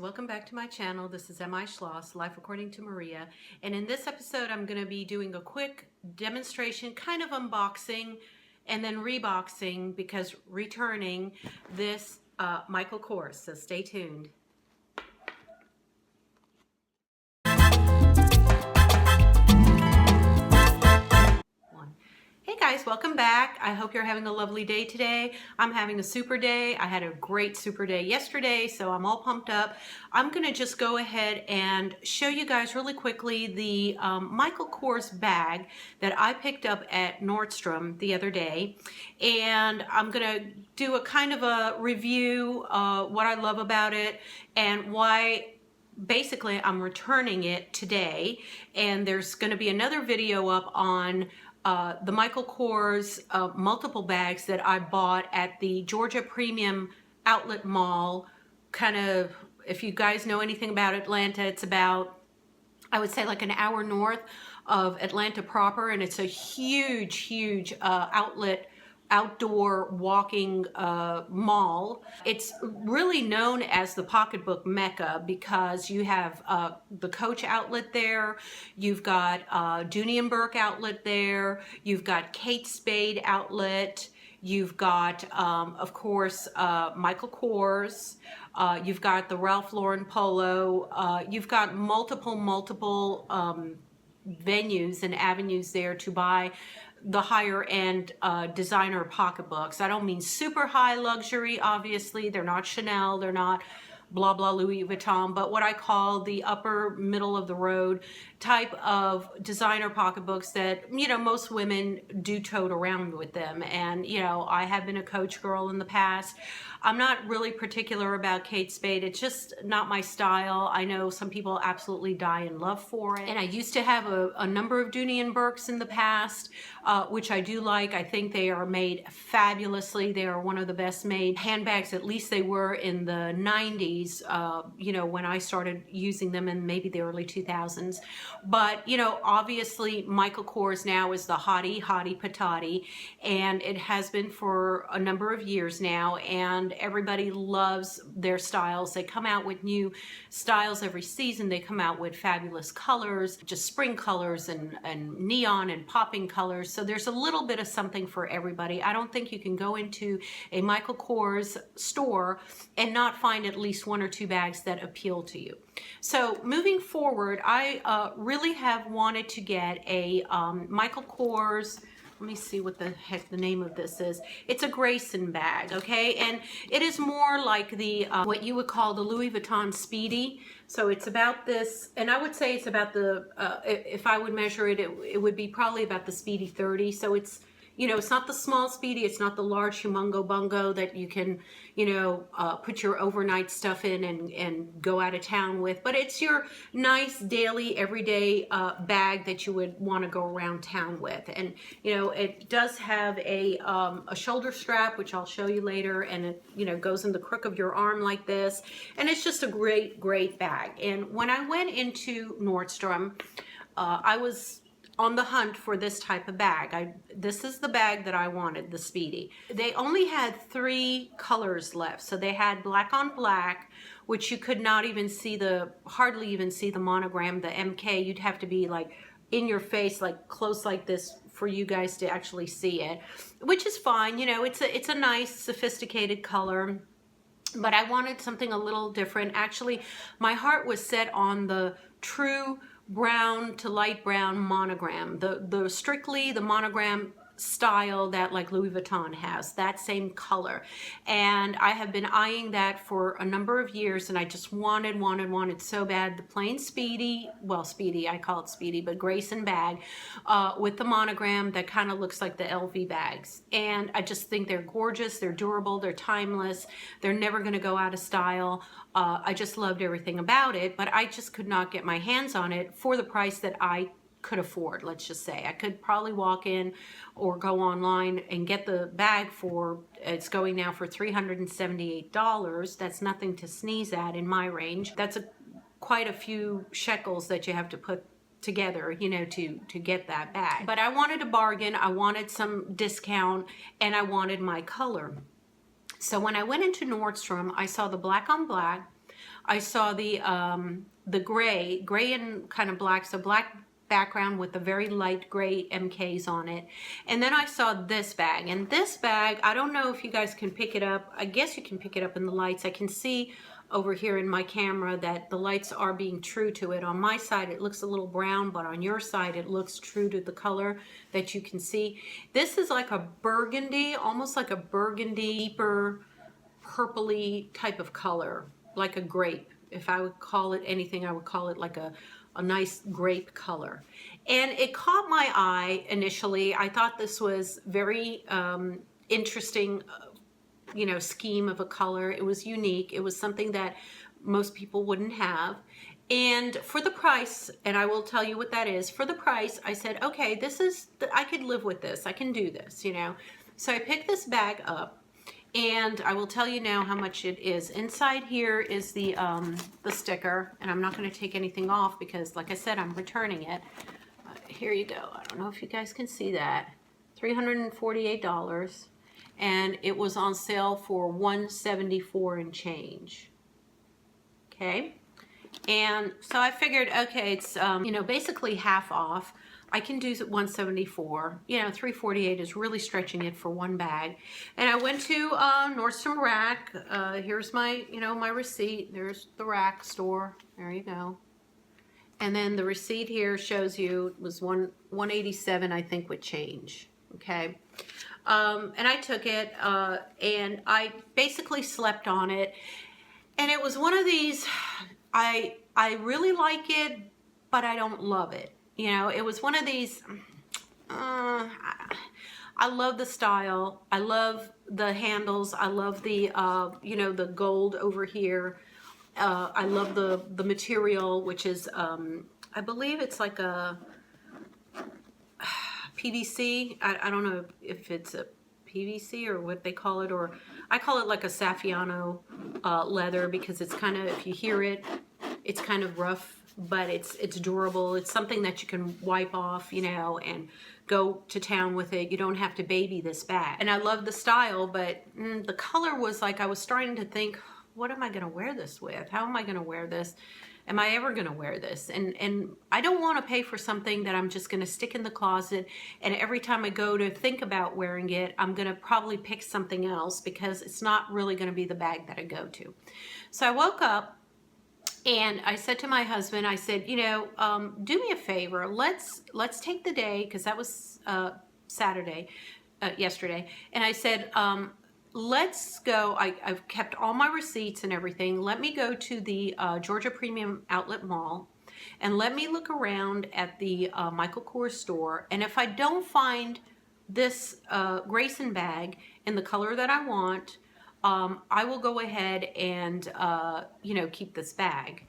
welcome back to my channel. This is mischloss, Life According to Maria, and in this episode I'm going to be doing a quick demonstration, kind of unboxing and then reboxing, because returning this Michael Kors, so stay tuned. Hey guys, welcome back. I hope you're having a lovely day today. I'm having a super day. I had a great super day yesterday, so I'm all pumped up. I'm gonna just go ahead and show you guys really quickly the Michael Kors bag that I picked up at Nordstrom the other day. And I'm gonna do a kind of a review, what I love about it and why basically I'm returning it today. And there's gonna be another video up on the Michael Kors multiple bags that I bought at the Georgia Premium Outlet Mall. Kind of, if you guys know anything about Atlanta, it's about, I would say, like an hour north of Atlanta proper, and it's a huge outdoor walking mall. It's really known as the pocketbook mecca because you have the Coach outlet there, you've got Dooney & Bourke outlet there, you've got Kate Spade outlet, you've got of course Michael Kors, you've got the Ralph Lauren Polo, you've got multiple venues and avenues there to buy the higher end designer pocketbooks. I don't mean super high luxury, obviously. They're not Chanel, they're not blah blah Louis Vuitton, but what I call the upper middle of the road type of designer pocketbooks that, you know, most women do tote around with them. And, you know, I have been a Coach girl in the past. I'm not really particular about Kate Spade. It's just not my style. I know some people absolutely die in love for it. And I used to have a number of Dooney & Bourkes in the past, which I do like. I think they are made fabulously. They are one of the best made handbags, at least they were in the 90s, you know, when I started using them in maybe the early 2000s. But, you know, obviously Michael Kors now is the hottie patati, and it has been for a number of years now, and everybody loves their styles. They come out with new styles every season. They come out with fabulous colors, just spring colors and neon and popping colors. So there's a little bit of something for everybody. I don't think you can go into a Michael Kors store and not find at least one or two bags that appeal to you. So moving forward, I really have wanted to get a Michael Kors. Let me see what the heck the name of this is. It's a Grayson bag, okay? And it is more like the, what you would call the Louis Vuitton Speedy. So it's about this, and I would say it's about the, if I would measure it, it would be probably about the Speedy 30. So it's, you know, it's not the small Speedy, it's not the large humongo bungo that you can, you know, put your overnight stuff in and go out of town with, but it's your nice daily everyday bag that you would want to go around town with. And, you know, it does have a shoulder strap, which I'll show you later, and it, you know, goes in the crook of your arm like this, and it's just a great bag. And when I went into Nordstrom, I was on the hunt for this type of bag. This is the bag that I wanted, the Speedy. They only had 3 colors left. So they had black on black, which you could not even see hardly even see the monogram, the MK. You'd have to be like in your face, like close like this for you guys to actually see it, which is fine. You know, it's a nice sophisticated color, but I wanted something a little different. Actually, my heart was set on the true brown to light brown monogram, the strictly the monogram style that like Louis Vuitton has, that same color. And I have been eyeing that for a number of years, and I just wanted so bad the plain Speedy, well, Speedy, I call it Speedy, but Grayson bag with the monogram that kind of looks like the LV bags. And I just think they're gorgeous, they're durable, they're timeless, they're never going to go out of style. I just loved everything about it, but I just could not get my hands on it for the price that I could afford. Let's just say I could probably walk in or go online and get the bag for, it's going now for $378. That's nothing to sneeze at in my range. That's quite a few shekels that you have to put together, you know, to get that bag. But I wanted a bargain, I wanted some discount, and I wanted my color. So when I went into Nordstrom, I saw the black on black, I saw the gray and kind of black, so black background with the very light gray MKs on it. And then I saw this bag, and this bag, I don't know if you guys can pick it up. I guess you can pick it up in the lights. I can see over here in my camera that the lights are being true to it. On my side it looks a little brown, but on your side it looks true to the color that you can see. This is like a burgundy, almost like a burgundy, deeper purpley type of color, like a grape. If I would call it anything, I would call it like a nice grape color. And it caught my eye initially. I thought this was very interesting, you know, scheme of a color. It was unique. It was something that most people wouldn't have. And for the price, and I will tell you what that is, for the price, I said, okay, this is, I could live with this. I can do this, you know. So I picked this bag up, and I will tell you now how much it is. Inside here is the sticker, and I'm not going to take anything off because, like I said, I'm returning it. Here you go. I don't know if you guys can see that. $348. And it was on sale for $174 and change. Okay, and so I figured, okay, it's you know, basically half off. I can do $174. You know, $348 is really stretching it for one bag. And I went to Nordstrom Rack. Here's my, you know, my receipt. There's the Rack store. There you go. And then the receipt here shows you it was $187, I think, with change. Okay. And I took it, and I basically slept on it. And it was one of these, I really like it, but I don't love it. You know, it was one of these, I love the style. I love the handles. I love the, you know, the gold over here. I love the material, which is, I believe it's like a PVC. I don't know if it's a PVC or what they call it, or I call it like a Saffiano leather, because it's kind of, if you hear it, it's kind of rough, but it's durable. It's something that you can wipe off, you know, and go to town with it. You don't have to baby this bag. And I love the style, but the color was like, I was starting to think, what am I going to wear this with? How am I going to wear this? Am I ever going to wear this? And I don't want to pay for something that I'm just going to stick in the closet, and every time I go to think about wearing it, I'm going to probably pick something else because it's not really going to be the bag that I go to. So I woke up and I said to my husband, I said, you know, do me a favor. Let's take the day, because that was Saturday, yesterday. And I said, let's go. I've kept all my receipts and everything. Let me go to the Georgia Premium Outlet Mall, and let me look around at the Michael Kors store. And if I don't find this Grayson bag in the color that I want, I will go ahead and, you know, keep this bag.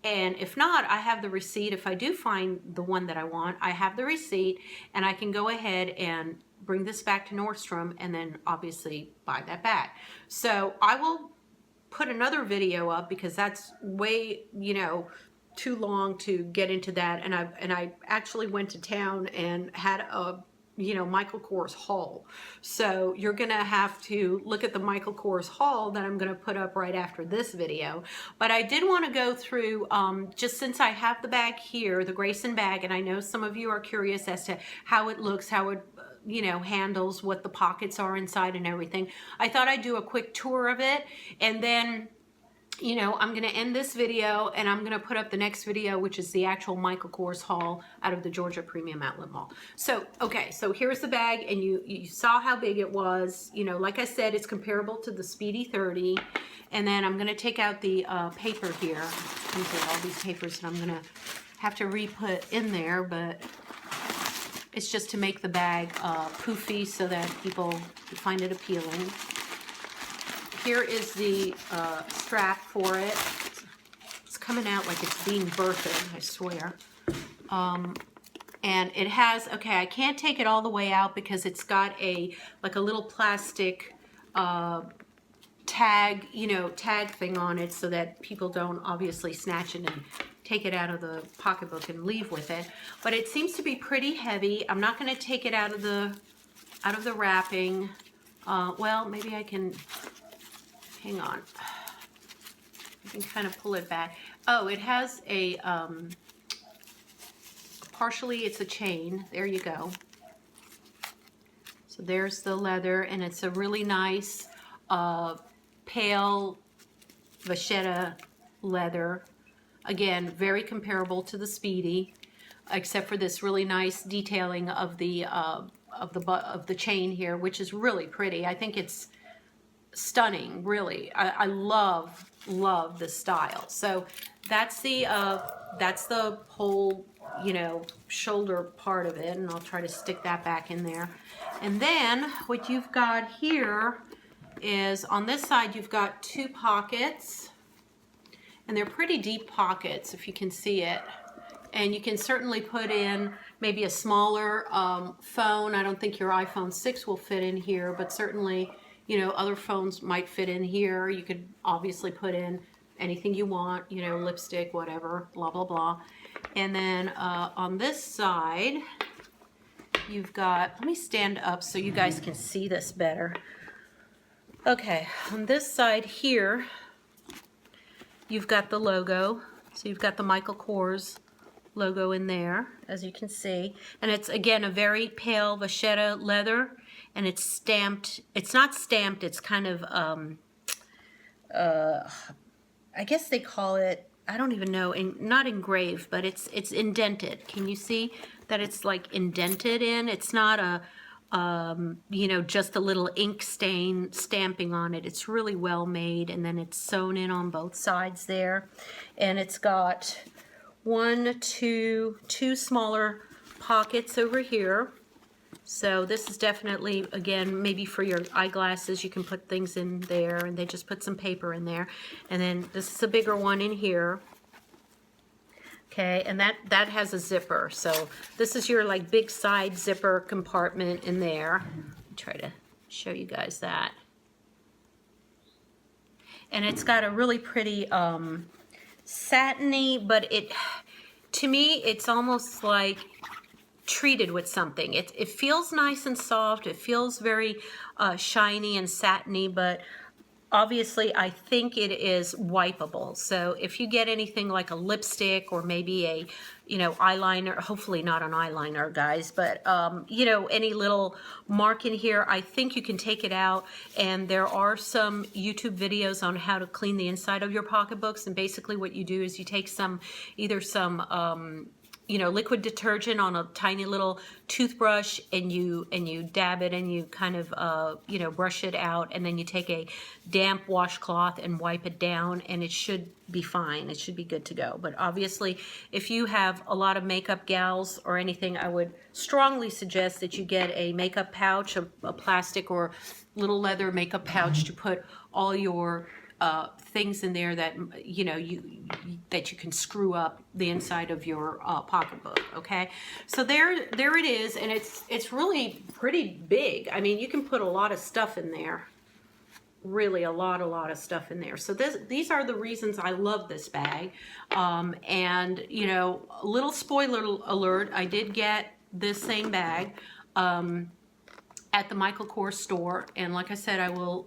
And if not, I have the receipt. If I do find the one that I want, I have the receipt, and I can go ahead and bring this back to Nordstrom and then obviously buy that bag. So I will put another video up, because that's way, you know, too long to get into that. And I actually went to town and had a, you know, Michael Kors haul. So you're gonna have to look at the Michael Kors haul that I'm gonna put up right after this video. But I did want to go through, just since I have the bag here, the Grayson bag, and I know some of you are curious as to how it looks, how it, you know, handles, what the pockets are inside and everything. I thought I'd do a quick tour of it, and then, you know, I'm going to end this video and I'm going to put up the next video, which is the actual Michael Kors haul out of the Georgia Premium Outlet Mall. So, okay, so here's the bag, and you saw how big it was. You know, like I said, it's comparable to the Speedy 30. And then I'm going to take out the paper here. All these papers that I'm going to have to re-put in there, but it's just to make the bag poofy so that people find it appealing. Here is the strap for it. It's coming out like it's being birthed, I swear. And it has, okay, I can't take it all the way out because it's got a, like a little plastic tag, you know, tag thing on it so that people don't obviously snatch it and take it out of the pocketbook and leave with it. But it seems to be pretty heavy. I'm not going to take it out of the wrapping. Well, maybe I can, hang on. can kind of pull it back. Oh, it has a, partially it's a chain. There you go. So there's the leather, and it's a really nice pale vachetta leather. Again, very comparable to the Speedy, except for this really nice detailing of the chain here, which is really pretty. I think it's stunning, really. I love this style. So that's the whole, you know, shoulder part of it, and I'll try to stick that back in there. And then what you've got here is on this side you've got two pockets, and they're pretty deep pockets if you can see it. And you can certainly put in maybe a smaller phone. I don't think your iPhone 6 will fit in here, but certainly, you know, other phones might fit in here. You could obviously put in anything you want, you know, lipstick, whatever, blah, blah, blah. And then on this side, you've got, let me stand up so you guys can see this better. Okay, on this side here, you've got the logo. So you've got the Michael Kors logo in there, as you can see. And it's, again, a very pale vachetta leather, and it's stamped. It's not stamped, it's kind of, I guess they call it, I don't even know, not engraved, but it's indented. Can you see that it's like indented in? It's not a, you know, just a little ink stain stamping on it. It's really well made, and then it's sewn in on both sides there. And it's got two smaller pockets over here. So this is definitely, again, maybe for your eyeglasses, you can put things in there, and they just put some paper in there. And then this is a bigger one in here. Okay, and that has a zipper. So this is your like big side zipper compartment in there. I'll try to show you guys that. And it's got a really pretty satiny, but to me, it's almost like treated with something. It feels nice and soft. It feels very shiny and satiny, but obviously I think it is wipeable. So if you get anything like a lipstick or maybe a, you know, eyeliner, hopefully not an eyeliner, guys, but you know, any little mark in here, I think you can take it out. And there are some YouTube videos on how to clean the inside of your pocketbooks. And basically what you do is you take either some you know, liquid detergent on a tiny little toothbrush, and you dab it, and you kind of you know, brush it out, and then you take a damp washcloth and wipe it down, and it should be fine. It should be good to go. But obviously, if you have a lot of makeup gals or anything, I would strongly suggest that you get a makeup pouch, a plastic or little leather makeup pouch to put all your things in there that, you know, that you can screw up the inside of your pocketbook. Okay, so there it is, and it's really pretty big. I mean, you can put a lot of stuff in there, really a lot of stuff in there. So these are the reasons I love this bag. And you know, a little spoiler alert, I did get this same bag at the Michael Kors store, and like I said, I will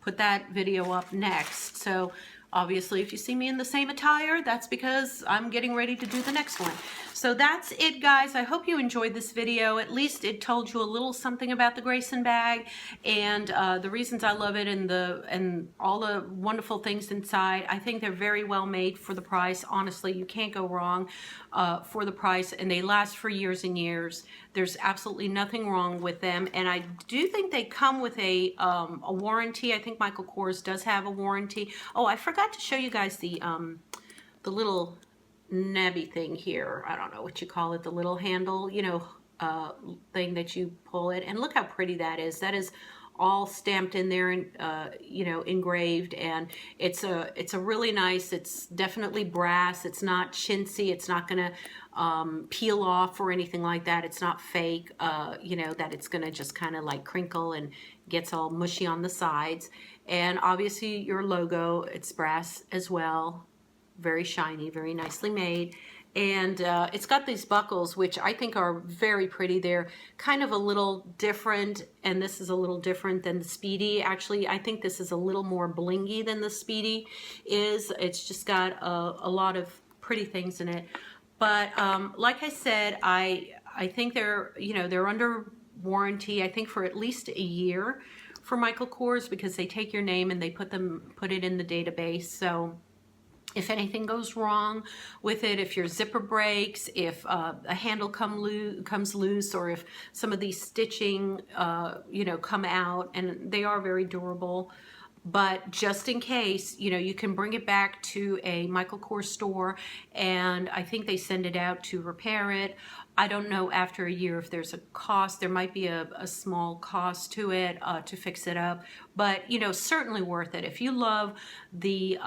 put that video up next. So obviously if you see me in the same attire, that's because I'm getting ready to do the next one. So that's it, guys. I hope you enjoyed this video. At least it told you a little something about the Grayson bag and the reasons I love it, and all the wonderful things inside. I think they're very well made for the price. Honestly, you can't go wrong for the price, and they last for years and years. There's absolutely nothing wrong with them, and I do think they come with a warranty. I think Michael Kors does have a warranty. Oh, I forgot to show you guys the little nabby thing here. I don't know what you call it, the little handle, you know, thing that you pull it. And look how pretty that is. That is all stamped in there and you know, engraved, and it's a really nice, it's definitely brass. It's not chintzy. It's not gonna peel off or anything like that. It's not fake, you know, that it's gonna just kind of like crinkle and gets all mushy on the sides. And obviously your logo, it's brass as well, very shiny, very nicely made. And it's got these buckles, which I think are very pretty. They're kind of a little different, and this is a little different than the Speedy. Actually, I think this is a little more blingy than the Speedy is. It's just got a lot of pretty things in it. But like I said, I think they're, you know, they're under warranty, I think for at least a year for Michael Kors, because they take your name and they put it in the database. So if anything goes wrong with it, if your zipper breaks, if a handle comes loose, or if some of these stitching, you know, come out, and they are very durable. But just in case, you know, you can bring it back to a Michael Kors store, and I think they send it out to repair it. I don't know after a year if there's a cost. There might be a small cost to it to fix it up, but you know, certainly worth it. If you love the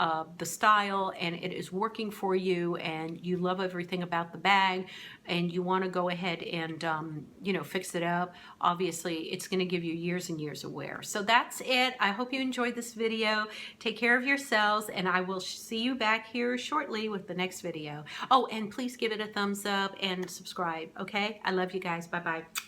style and it is working for you, and you love everything about the bag, and you want to go ahead and you know, fix it up, obviously it's going to give you years and years of wear. So that's it. I hope you enjoyed this video. Take care of yourselves, and I will see you back here shortly with the next video. Oh, and please give it a thumbs up and subscribe. Okay, I love you guys. Bye bye.